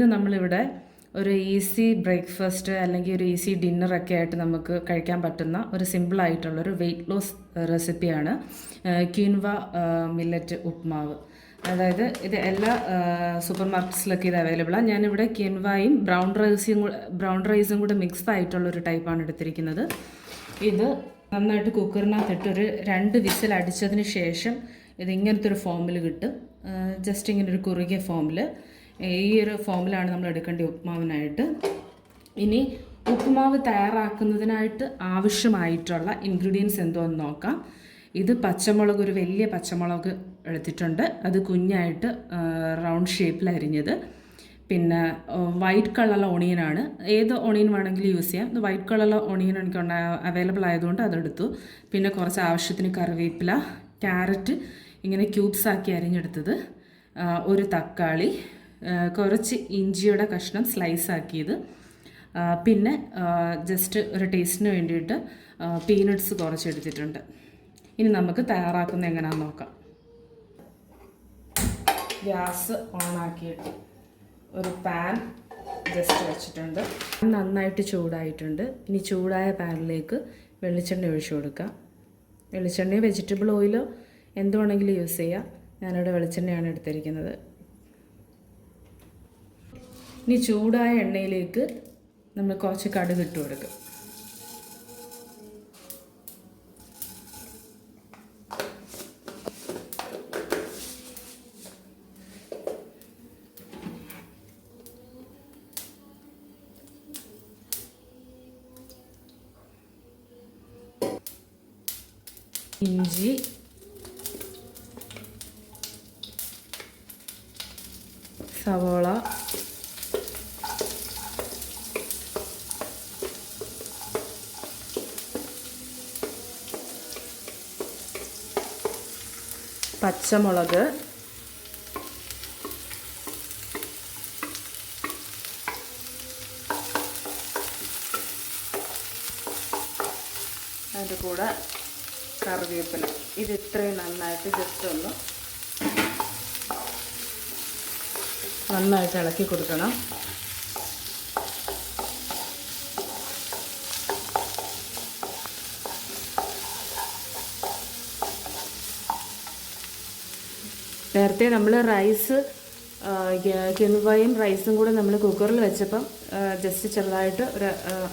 ഇന്ന് നമ്മളിവിടെ ഒരു ഈസി ബ്രേക്ക്ഫാസ്റ്റ് അല്ലെങ്കിൽ ഒരു ഈസി ഡിന്നറൊക്കെ ആയിട്ട് നമുക്ക് കഴിക്കാൻ പറ്റുന്ന ഒരു സിമ്പിളായിട്ടുള്ളൊരു വെയിറ്റ് ലോസ് റെസിപ്പിയാണ് ക്വിൻവ മില്ലറ്റ് ഉപ്മാവ്. അതായത് ഇത് എല്ലാ സൂപ്പർ മാർക്കറ്റ്സിലൊക്കെ ഇത് അവൈലബിളാണ്. ഞാനിവിടെ ക്വിൻവയും ബ്രൗൺ റൈസും കൂടെ മിക്സ് ആയിട്ടുള്ളൊരു ടൈപ്പാണ് എടുത്തിരിക്കുന്നത്. ഇത് നന്നായിട്ട് കുക്കറിനകത്തിട്ടൊരു 2 വിസിൽ അടിച്ചതിന് ശേഷം ഇതിങ്ങനത്തെ ഒരു ഫോമിൽ കിട്ടും. ജസ്റ്റ് ഇങ്ങനെ ഒരു കുറുകിയ ഫോമിൽ, ഈ ഒരു ഫോമിലാണ് നമ്മൾ എടുക്കേണ്ടത് ഉപ്മാവിനായിട്ട്. ഇനി ഉപ്മാവ് തയ്യാറാക്കുന്നതിനായിട്ട് ആവശ്യമായിട്ടുള്ള ഇൻഗ്രീഡിയൻസ് എന്തോന്ന് നോക്കാം. ഇത് പച്ചമുളക്, ഒരു വലിയ പച്ചമുളക് എടുത്തിട്ടുണ്ട്, അത് കുഞ്ഞായിട്ട് റൗണ്ട് ഷേപ്പിൽ അരിഞ്ഞത്. പിന്നെ വൈറ്റ് കളറുള്ള ഓണിയനാണ്, ഏത് ഓണിയൻ വേണമെങ്കിലും യൂസ് ചെയ്യാം. ഇത് വൈറ്റ് കളറുള്ള ഓണിയൻ എനിക്ക് അവൈലബിൾ ആയതുകൊണ്ട് അതെടുത്തു. പിന്നെ കുറച്ച് ആവശ്യത്തിന് കറിവേപ്പില, ക്യാരറ്റ് ഇങ്ങനെ ക്യൂബ്സ് ആക്കി അരിഞ്ഞെടുത്തത്, ഒരു തക്കാളി, കുറച്ച് ഇഞ്ചിയുടെ കഷ്ണം സ്ലൈസ് ആക്കിയത്, പിന്നെ ജസ്റ്റ് ഒരു ടേസ്റ്റിന് വേണ്ടിയിട്ട് പീനട്ട്സ് കുറച്ച് എടുത്തിട്ടുണ്ട്. ഇനി നമുക്ക് തയ്യാറാക്കുന്നത് എങ്ങനെയാണെന്ന് നോക്കാം. ഗ്യാസ് ഓണാക്കിയിട്ട് ഒരു പാൻ ജസ്റ്റ് വെച്ചിട്ടുണ്ട്. നന്നായിട്ട് ചൂടായിട്ടുണ്ട്. ഇനി ചൂടായ പാനിലേക്ക് വെളിച്ചെണ്ണ ഒഴിച്ചു കൊടുക്കാം. വെളിച്ചെണ്ണയോ വെജിറ്റബിൾ ഓയിലോ എന്ത് വേണമെങ്കിലും യൂസ് ചെയ്യാം. ഞാനിവിടെ വെളിച്ചെണ്ണയാണ് എടുത്തിരിക്കുന്നത്. ഇനി ചൂടായ എണ്ണയിലേക്ക് നമ്മൾ കുറച്ച് കടുക് ഇട്ട് കൊടുക്കും. ഇഞ്ചി, സവോള, പച്ചമുളക്, അതിൻ്റെ കൂടെ കറിവേപ്പില. ഇത് ഇത്രയും നന്നായിട്ട് ജസ്റ്റ് ഒന്ന് നന്നായിട്ട് ഇളക്കി കൊടുക്കണം. നേരത്തെ നമ്മൾ റൈസ്, ക്വിൻവയും റൈസും കൂടെ നമ്മൾ കുക്കറിൽ വെച്ചപ്പം ജസ്റ്റ് ചെറുതായിട്ട് ഒരു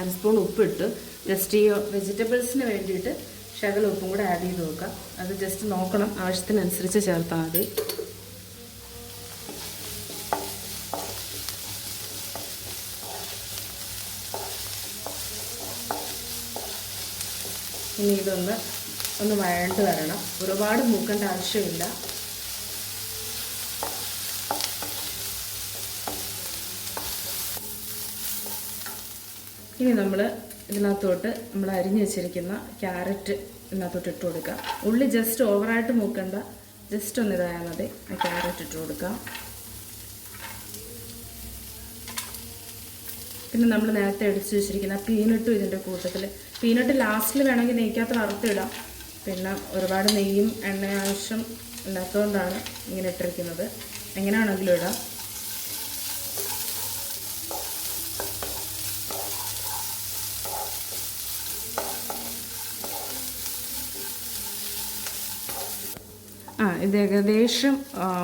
1 സ്പൂൺ ഉപ്പിട്ട് ജസ്റ്റ് ഈ വെജിറ്റബിൾസിന് വേണ്ടിയിട്ട് ശകലം ഉപ്പും കൂടെ ആഡ് ചെയ്ത് നോക്കാം. അത് ജസ്റ്റ് നോക്കണം, ആവശ്യത്തിനനുസരിച്ച് ചേർത്താൽ മതി. ഇനി ഒന്ന് വഴണ്ട് വരണം. ഒരുപാട് മൂക്കേണ്ട ആവശ്യമില്ല. ഇനി നമ്മൾ ഇതിനകത്തോട്ട് നമ്മൾ അരിഞ്ഞു വെച്ചിരിക്കുന്ന ക്യാരറ്റ് ഇതിനകത്തോട്ട് ഇട്ട് കൊടുക്കാം. ഉള്ളി ജസ്റ്റ് ഓവറായിട്ട് മൂക്കണ്ട, ജസ്റ്റ് ഒന്ന് ഇതായാൽ മതി. ആ ക്യാരറ്റ് ഇട്ട് കൊടുക്കാം. പിന്നെ നമ്മൾ നേരത്തെ അടിച്ച് വെച്ചിരിക്കുന്ന പീനട്ടും ഇതിൻ്റെ കൂട്ടത്തിൽ. പീനട്ട് ലാസ്റ്റിൽ വേണമെങ്കിൽ നെയ്ക്കകത്ത് വറുത്തിടാം. പിന്നെ ഒരുപാട് നെയ്യും എണ്ണ ആവശ്യം ഇല്ലാത്തതുകൊണ്ടാണ് ഇങ്ങനെ ഇട്ടിരിക്കുന്നത്. എങ്ങനെയാണെങ്കിലും ഇടാം. ഇത് ഏകദേശം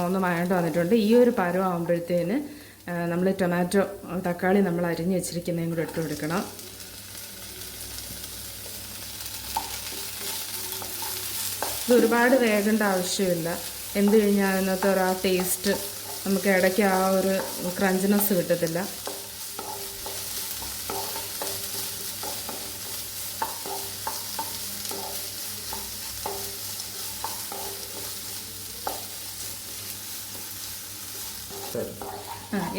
ഒന്ന് വഴണ്ട് വന്നിട്ടുണ്ട്. ഈ ഒരു പരുവം ആകുമ്പോഴത്തേന് നമ്മൾ ടൊമാറ്റോ, തക്കാളി നമ്മൾ അരിഞ്ഞ് വെച്ചിരിക്കുന്നതും കൂടെ ഇട്ട് കൊടുക്കണം. ഇത് ഒരുപാട് വേകേണ്ട ആവശ്യമില്ല. എന്ത് കഴിഞ്ഞാൽ അതിനകത്ത് ഒരു ആ ടേസ്റ്റ്, നമുക്ക് ഇടയ്ക്ക് ആ ഒരു ക്രഞ്ചിനെസ് കിട്ടത്തില്ല.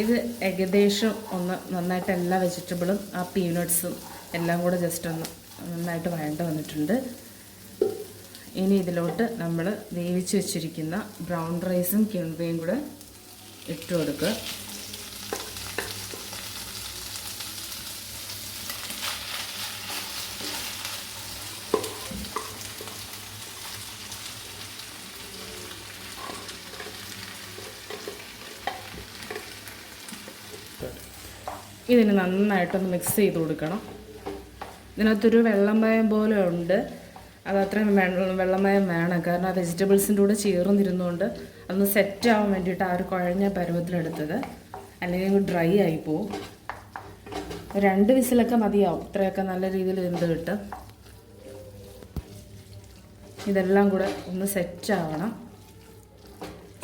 ഇത് ഏകദേശം ഒന്ന് നന്നായിട്ട് എല്ലാ വെജിറ്റബിളും ആ പീനട്ട്സും എല്ലാം കൂടെ ജസ്റ്റ് ഒന്ന് നന്നായിട്ട് വഴണ്ട് വന്നിട്ടുണ്ട്. ഇനി ഇതിലോട്ട് നമ്മൾ വേവിച്ച് വെച്ചിരിക്കുന്ന ബ്രൗൺ റൈസും ക്വിൻവയും കൂടെ ഇട്ട് കൊടുക്കുക. ഇതിന് നന്നായിട്ടൊന്ന് മിക്സ് ചെയ്ത് കൊടുക്കണം. ഇതിനകത്തൊരു വെള്ളമയം പോലെ ഉണ്ട്, അത് അത്രയും വെള്ളമയം വേണം, കാരണം ആ വെജിറ്റബിൾസിൻ്റെ കൂടെ ചേർന്നിരുന്നുകൊണ്ട് അതൊന്ന് സെറ്റ് ആവാൻ വേണ്ടിയിട്ട് ആ ഒരു കുഴഞ്ഞ പരുവത്തിലെടുത്തത്, അല്ലെങ്കിൽ ഡ്രൈ ആയി പോവും. 2 വിസിലൊക്കെ മതിയാവും, ഇത്രയൊക്കെ നല്ല രീതിയിൽ വെന്ത് കിട്ടും. ഇതെല്ലാം കൂടെ ഒന്ന് സെറ്റാവണം.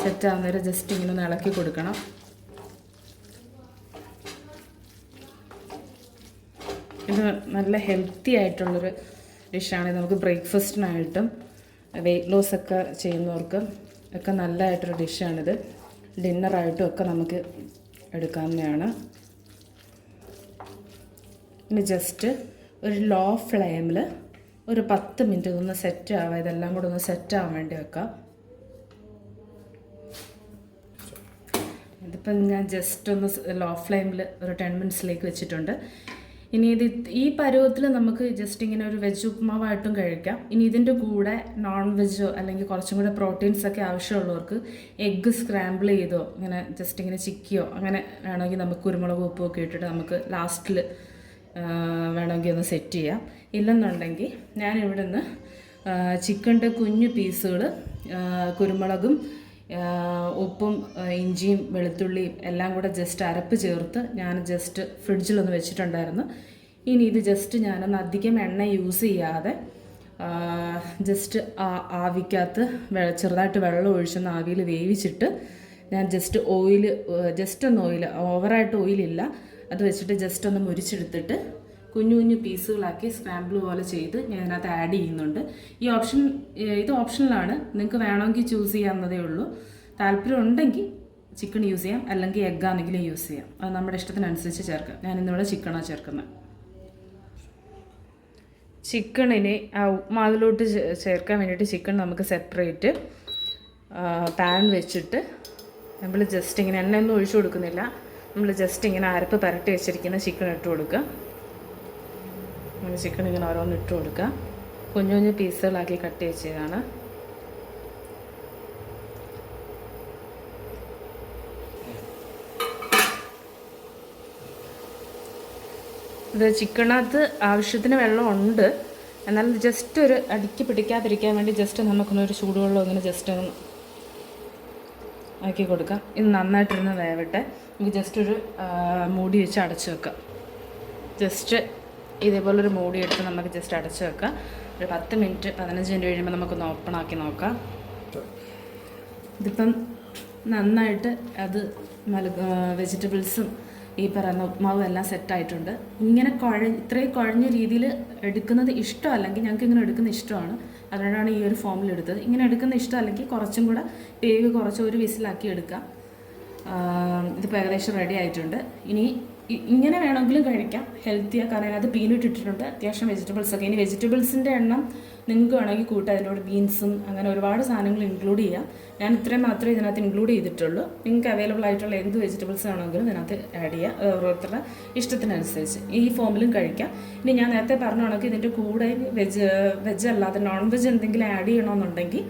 സെറ്റാവുന്നവരെ ജസ്റ്റ് ഇങ്ങനെ ഒന്ന് ഇളക്കി കൊടുക്കണം. ഇത് നല്ല ഹെൽത്തി ആയിട്ടുള്ളൊരു ഡിഷാണ്. നമുക്ക് ബ്രേക്ക്ഫാസ്റ്റിനായിട്ടും വെയിറ്റ് ലോസ് ഒക്കെ ചെയ്യുന്നവർക്കും ഒക്കെ നല്ലതായിട്ടൊരു ഡിഷാണിത്. ഡിന്നറായിട്ടും ഒക്കെ നമുക്ക് എടുക്കാവുന്നതാണ്. ഇനി ജസ്റ്റ് ഒരു ലോ ഫ്ലെയിമിൽ ഒരു 10 മിനിറ്റ് ഇതൊന്ന് സെറ്റ് ആവാം, ഇതെല്ലാം കൂടെ ഒന്ന് സെറ്റ് ആവാൻ വേണ്ടി വെക്കാം. ഇതിപ്പം ഞാൻ ജസ്റ്റ് ഒന്ന് ലോ ഫ്ലെയിമിൽ ഒരു 10 മിനിറ്റ്സിലേക്ക് വെച്ചിട്ടുണ്ട്. ഇനി ഈ പരുവത്തിൽ നമുക്ക് ജസ്റ്റ് ഇങ്ങനെ ഒരു വെജ് ഉപ്മാവായിട്ടും കഴിക്കാം. ഇനി ഇതിൻ്റെ കൂടെ നോൺ വെജോ അല്ലെങ്കിൽ കുറച്ചും കൂടെ പ്രോട്ടീൻസൊക്കെ ആവശ്യമുള്ളവർക്ക് എഗ്ഗ് സ്ക്രാമ്പിൾ ചെയ്തോ ഇങ്ങനെ ജസ്റ്റ് ഇങ്ങനെ ചിക്കിയോ അങ്ങനെ വേണമെങ്കിൽ നമുക്ക് കുരുമുളക് ഉപ്പൊക്കെ ഇട്ടിട്ട് നമുക്ക് ലാസ്റ്റിൽ വേണമെങ്കിൽ ഒന്ന് സെറ്റ് ചെയ്യാം. ഇല്ലെന്നുണ്ടെങ്കിൽ ഞാനിവിടെ നിന്ന് ചിക്കൻ്റെ കുഞ്ഞു പീസുകൾ കുരുമുളകും ഉപ്പും ഇഞ്ചിയും വെളുത്തുള്ളിയും എല്ലാം കൂടെ ജസ്റ്റ് അരപ്പ് ചേർത്ത് ഞാൻ ജസ്റ്റ് ഫ്രിഡ്ജിലൊന്ന് വെച്ചിട്ടുണ്ടായിരുന്നു. ഇനി ഇത് ജസ്റ്റ് ഞാനൊന്ന് അധികം എണ്ണ യൂസ് ചെയ്യാതെ ജസ്റ്റ് ആവിക്കകത്ത് ചെറുതായിട്ട് വെള്ളം ഒഴിച്ചൊന്ന് ആവിയിൽ വേവിച്ചിട്ട് ഞാൻ ജസ്റ്റ് ഒന്ന് ഓയിൽ, ഓവറായിട്ട് ഓയിലില്ല, അത് വെച്ചിട്ട് ജസ്റ്റ് ഒന്ന് മുരിച്ചെടുത്തിട്ട് കുഞ്ഞു കുഞ്ഞു പീസുകളാക്കി സ്ക്രാമ്പിൾ പോലെ ചെയ്ത് ഞാൻ അതിനകത്ത് ആഡ് ചെയ്യുന്നുണ്ട്. ഇത് ഓപ്ഷണലാണ്, നിങ്ങൾക്ക് വേണമെങ്കിൽ ചൂസ് ചെയ്യാവുന്നതേ ഉള്ളൂ. താല്പര്യം ഉണ്ടെങ്കിൽ ചിക്കൻ യൂസ് ചെയ്യാം, അല്ലെങ്കിൽ എഗ്ഗാണെങ്കിലും യൂസ് ചെയ്യാം. അത് നമ്മുടെ ഇഷ്ടത്തിനനുസരിച്ച് ചേർക്കാം. ഞാൻ ഇന്നിവിടെ ചിക്കനാണ് ചേർക്കുന്നത്. ചിക്കണിനെ ആ ഉപ്മാവിലോട്ട് ചേർക്കാൻ വേണ്ടിയിട്ട് ചിക്കൻ നമുക്ക് സെപ്പറേറ്റ് പാൻ വെച്ചിട്ട് നമ്മൾ ജസ്റ്റ് ഇങ്ങനെ എണ്ണയൊന്നും ഒഴിച്ചു കൊടുക്കുന്നില്ല, നമ്മൾ ജസ്റ്റ് ഇങ്ങനെ അരപ്പ് പരട്ടി വെച്ചിരിക്കുന്ന ചിക്കൻ ഇട്ട് കൊടുക്കുക. അങ്ങനെ ചിക്കൻ ഇങ്ങനെ ഓരോന്ന് ഇട്ട് കൊടുക്കുക. കുഞ്ഞു കുഞ്ഞു പീസുകളാക്കി കട്ട് വെച്ചതാണ്. ഇത് ചിക്കനകത്ത് ആവശ്യത്തിന് വെള്ളമുണ്ട്, എന്നാൽ ജസ്റ്റ് ഒരു അടുക്കി പിടിക്കാതിരിക്കാൻ വേണ്ടി ജസ്റ്റ് നമുക്കൊന്നൊരു ചൂടുവെള്ളം ഇങ്ങനെ ജസ്റ്റ് ഒന്ന് ആക്കി കൊടുക്കാം. ഇത് നന്നായിട്ടിരുന്ന് വേവട്ടെ. നമുക്ക് ജസ്റ്റ് ഒരു മൂടി വെച്ച് അടച്ച് വെക്കാം. ജസ്റ്റ് ഇതേപോലൊരു മൂടി എടുത്ത് നമുക്ക് ജസ്റ്റ് അടച്ച് വെക്കാം. ഒരു 10 മിനിറ്റ് 15 മിനിറ്റ് കഴിയുമ്പോൾ നമുക്കൊന്ന് ഓപ്പണാക്കി നോക്കാം. ഇതിപ്പം നന്നായിട്ട് അത് വെജിറ്റബിൾസും ഈ പറയുന്ന ഉപ്മാവും എല്ലാം സെറ്റായിട്ടുണ്ട്. ഇങ്ങനെ ഇത്രയും കുഴഞ്ഞ രീതിയിൽ എടുക്കുന്നത് ഇഷ്ടമല്ലെങ്കിൽ, ഞങ്ങൾക്ക് ഇങ്ങനെ എടുക്കുന്ന ഇഷ്ടമാണ്, അതുകൊണ്ടാണ് ഈ ഒരു ഫോമിൽ എടുത്തത്. ഇങ്ങനെ എടുക്കുന്ന ഇഷ്ടമല്ലെങ്കിൽ കുറച്ചും കൂടെ വേവ് കുറച്ച് ഒരു വിസിലാക്കി എടുക്കാം. ഇതിപ്പോൾ ഏകദേശം റെഡി ആയിട്ടുണ്ട്. ഇനി ഇങ്ങനെ വേണമെങ്കിലും കഴിക്കാം, ഹെൽത്തിയാണ്, കാരണം അതിനകത്ത് പീനട്ട് ഇട്ടിട്ടുണ്ട്, അത്യാവശ്യം വെജിറ്റബിൾസൊക്കെ. ഇനി വെജിറ്റബിൾസിൻ്റെ എണ്ണം നിങ്ങൾക്ക് വേണമെങ്കിൽ കൂട്ടാം, അതിൻ്റെ കൂടെ ബീൻസും അങ്ങനെ ഒരുപാട് സാധനങ്ങൾ ഇൻക്ലൂഡ് ചെയ്യാം. ഞാൻ ഇത്രയും മാത്രമേ ഇതിനകത്ത് ഇൻക്ലൂഡ് ചെയ്തിട്ടുള്ളൂ. നിങ്ങൾക്ക് അവൈലബിൾ ആയിട്ടുള്ള എന്ത് വെജിറ്റബിൾസ് ആണെങ്കിലും ഇതിനകത്ത് ആഡ് ചെയ്യുക, ഓരോരുത്തരുടെ ഇഷ്ടത്തിനനുസരിച്ച്. ഈ ഫോമിലും കഴിക്കാം. ഇനി ഞാൻ നേരത്തെ പറഞ്ഞ കണക്ക് ഇതിൻ്റെ കൂടെ വെജ് അല്ലാതെ നോൺ വെജ് എന്തെങ്കിലും ആഡ് ചെയ്യണമെന്നുണ്ടെങ്കിൽ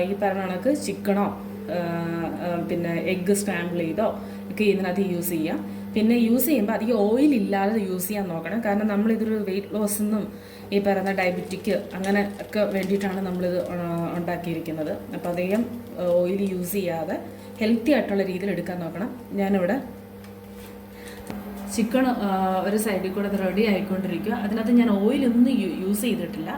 ഈ പറഞ്ഞ കണക്ക് ചിക്കനോ പിന്നെ എഗ്ഗ് സ്ക്രാമ്പിൾ ചെയ്തോ ഒക്കെ ഇതിനകത്ത് യൂസ് ചെയ്യാം. പിന്നെ യൂസ് ചെയ്യുമ്പോൾ അധികം ഓയിൽ ഇല്ലാതെ യൂസ് ചെയ്യാൻ നോക്കണം, കാരണം നമ്മളിതൊരു വെയിറ്റ് ലോസെന്നും ഈ പറയുന്ന ഡയബറ്റിക് അങ്ങനെ ഒക്കെ വേണ്ടിയിട്ടാണ് നമ്മളിത് ഉണ്ടാക്കിയിരിക്കുന്നത്. അപ്പോൾ അധികം ഓയിൽ യൂസ് ചെയ്യാതെ ഹെൽത്തി ആയിട്ടുള്ള രീതിയിൽ എടുക്കാൻ നോക്കണം. ഞാനിവിടെ ചിക്കൻ ഒരു സൈഡിൽ കൂടെ അത് റെഡി ആയിക്കൊണ്ടിരിക്കുക. അതിനകത്ത് ഞാൻ ഓയിലൊന്നും യൂസ് ചെയ്തിട്ടില്ല.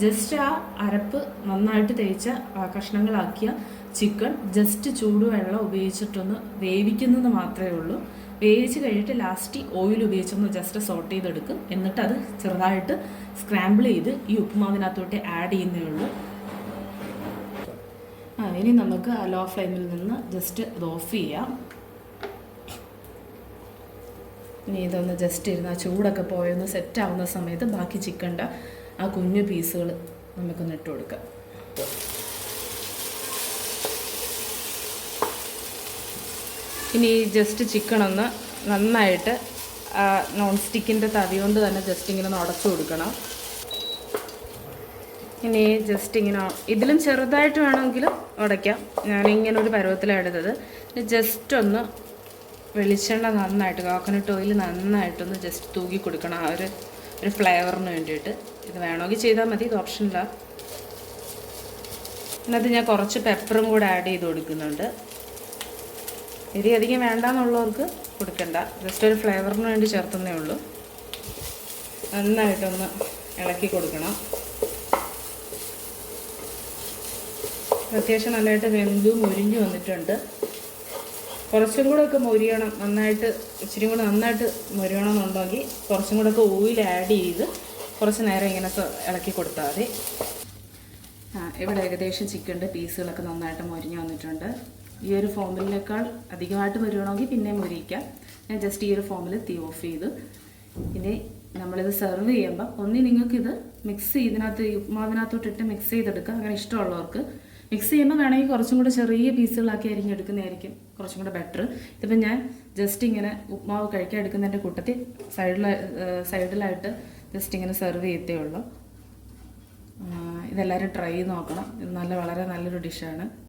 ജസ്റ്റ് ആ അരപ്പ് നന്നായിട്ട് തേച്ച കഷ്ണങ്ങളാക്കിയ ചിക്കൻ ജസ്റ്റ് ചൂടുവെള്ളം ഉപയോഗിച്ചിട്ടൊന്ന് വേവിക്കുന്നത് മാത്രമേ ഉള്ളൂ. വേവിച്ച് കഴിഞ്ഞിട്ട് ലാസ്റ്റ് ഓയിൽ ഉപയോഗിച്ചൊന്ന് ജസ്റ്റ് സോട്ട് ചെയ്തെടുക്കും. എന്നിട്ട് അത് ചെറുതായിട്ട് സ്ക്രാമ്പിൾ ചെയ്ത് ഈ ഉപ്പുമാവിനകത്തോട്ട് ആഡ് ചെയ്യുന്നേ ഉള്ളൂ. ഇനി നമുക്ക് ആ ലോ ഫ്ലെയിമിൽ നിന്ന് ജസ്റ്റ് അത് ഓഫ് ചെയ്യാം. ഇനി ഇതൊന്ന് ജസ്റ്റ് ഇരുന്ന് ആ ചൂടൊക്കെ പോയൊന്ന് സെറ്റാവുന്ന സമയത്ത് ബാക്കി ചിക്കൻ്റെ ആ കുഞ്ഞു പീസുകൾ നമുക്കൊന്ന് ഇട്ട് കൊടുക്കാം. ഇനി ജസ്റ്റ് ചിക്കൻ ഒന്ന് നന്നായിട്ട് നോൺ സ്റ്റിക്കിൻ്റെ തവി കൊണ്ട് തന്നെ ജസ്റ്റ് ഇങ്ങനെ ഒന്ന് ഉടച്ചു കൊടുക്കണം. ഇനി ജസ്റ്റ് ഇങ്ങനെ ഇതിലും ചെറുതായിട്ട് വേണമെങ്കിലും ഉടയ്ക്കാം. ഞാനിങ്ങനെ ഒരു പരുവത്തിലാണ് എടുത്തത്. ജസ്റ്റ് ഒന്ന് വെളിച്ചെണ്ണ നന്നായിട്ട് കോക്കനട്ട് ഓയിൽ നന്നായിട്ടൊന്ന് ജസ്റ്റ് തൂക്കി കൊടുക്കണം ആ ഒരു ഫ്ലേവറിന് വേണ്ടിയിട്ട്. ഇത് വേണമെങ്കിൽ ചെയ്താൽ മതി, ഇത് ഓപ്ഷനിലാണ്. അതിനകത്ത് ഞാൻ കുറച്ച് പെപ്പറും കൂടെ ആഡ് ചെയ്ത് കൊടുക്കുന്നുണ്ട്. എരി അധികം വേണ്ടാന്നുള്ളവർക്ക് കൊടുക്കണ്ട, ജസ്റ്റ് ഒരു ഫ്ലേവറിന് വേണ്ടി ചേർത്തുന്നേ ഉള്ളൂ. നന്നായിട്ടൊന്ന് ഇളക്കി കൊടുക്കണം. അത്യാവശ്യം നല്ലതായിട്ട് വെന്തും മുരിഞ്ഞു വന്നിട്ടുണ്ട്. കുറച്ചും കൂടെ ഒക്കെ മൊരിയണം, നന്നായിട്ട് ഇച്ചിരി കൂടെ നന്നായിട്ട് മൊരിയണം എന്നുണ്ടെങ്കിൽ കുറച്ചും കൂടെ ഒക്കെ ഓയിൽ ആഡ് ചെയ്ത് കുറച്ച് നേരം ഇങ്ങനെ ഇളക്കി കൊടുത്താൽ മതി. ഇവിടെ ഏകദേശം ചിക്കൻ്റെ പീസുകളൊക്കെ നന്നായിട്ട് മൊരിഞ്ഞ് വന്നിട്ടുണ്ട്. ഈ ഒരു ഫോമിനേക്കാൾ അധികമായിട്ട് മൊരിയണമെങ്കിൽ പിന്നെ മൊരിയിക്കാം. ഞാൻ ജസ്റ്റ് ഈ ഒരു ഫോമിൽ തീ ഓഫ് ചെയ്തു. ഇനി നമ്മളിത് സെർവ് ചെയ്യുമ്പോൾ നിങ്ങൾക്കിത് മിക്സ് ഇതിനകത്ത് ഉപ്മാവിനകത്തോട്ടിട്ട് മിക്സ് ചെയ്തെടുക്കാം. അങ്ങനെ ഇഷ്ടമുള്ളവർക്ക് മിക്സ് ചെയ്യുമ്പോൾ വേണമെങ്കിൽ കുറച്ചും കൂടെ ചെറിയ പീസുകളാക്കി അരിഞ്ഞെടുക്കുന്നതായിരിക്കും കുറച്ചും കൂടെ ബെറ്റർ. ഇതിപ്പോൾ ഞാൻ ജസ്റ്റ് ഇങ്ങനെ ഉപ്മാവ് കഴിക്കാൻ എടുക്കുന്നതിൻ്റെ കൂട്ടത്തിൽ സൈഡിലായിട്ട് ജസ്റ്റ് ഇങ്ങനെ സെർവ് ചെയ്യത്തേ ഉള്ളൂ. ഇതെല്ലാവരും ട്രൈ ചെയ്ത് നോക്കണം. ഇത് വളരെ നല്ലൊരു ഡിഷാണ്.